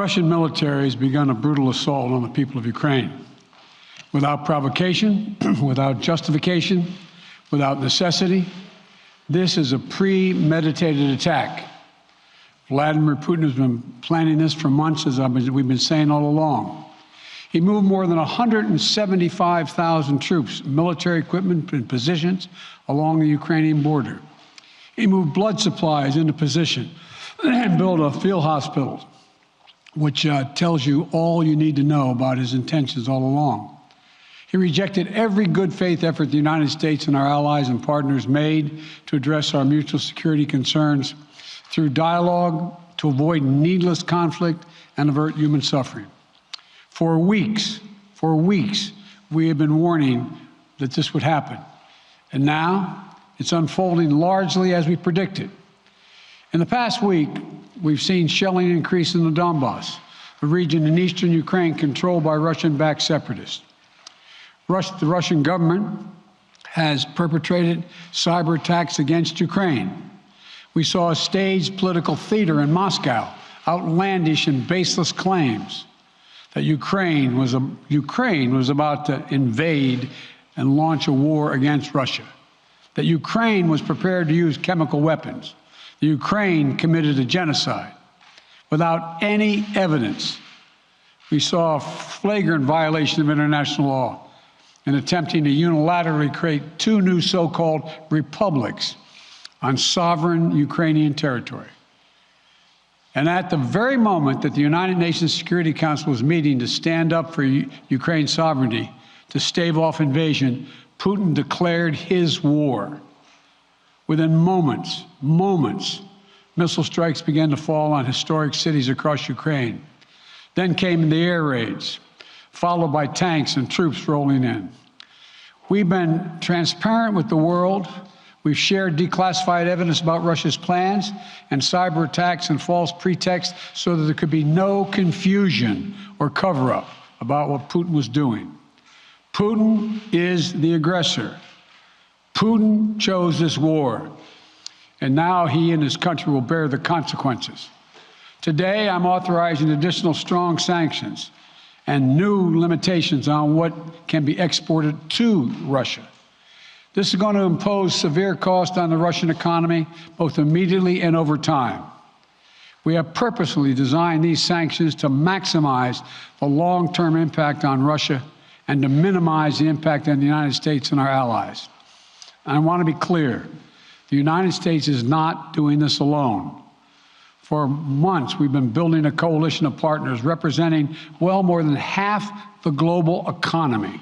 Russian military has begun a brutal assault on the people of Ukraine. Without provocation, without justification, without necessity, this is a premeditated attack. Vladimir Putin has been planning this for months, as we've been saying all along. He moved more than 175,000 troops, military equipment, and positions along the Ukrainian border. He moved blood supplies into position and built a field hospital, which tells you all you need to know about his intentions all along. He rejected every good faith effort the United States and our allies and partners made to address our mutual security concerns through dialogue to avoid needless conflict and avert human suffering. For weeks, we have been warning that this would happen. And now it's unfolding largely as we predicted. In the past week, we've seen shelling increase in the Donbass, a region in eastern Ukraine controlled by Russian-backed separatists. The Russian government has perpetrated cyber attacks against Ukraine. We saw a staged political theater in Moscow, outlandish and baseless claims that Ukraine was about to invade and launch a war against Russia, that Ukraine was prepared to use chemical weapons, that Ukraine committed a genocide. Without any evidence, we saw a flagrant violation of international law in attempting to unilaterally create two new so-called republics on sovereign Ukrainian territory. And at the very moment that the United Nations Security Council was meeting to stand up for Ukraine's sovereignty, to stave off invasion, Putin declared his war. Within moments, missile strikes began to fall on historic cities across Ukraine. Then came the air raids, followed by tanks and troops rolling in. We've been transparent with the world. We've shared declassified evidence about Russia's plans and cyber attacks and false pretexts so that there could be no confusion or cover-up about what Putin was doing. Putin is the aggressor. Putin chose this war, and now he and his country will bear the consequences. Today, I'm authorizing additional strong sanctions and new limitations on what can be exported to Russia. This is going to impose severe cost on the Russian economy, both immediately and over time. We have purposely designed these sanctions to maximize the long-term impact on Russia and to minimize the impact on the United States and our allies. And I want to be clear, the United States is not doing this alone. For months, we've been building a coalition of partners representing well more than half the global economy.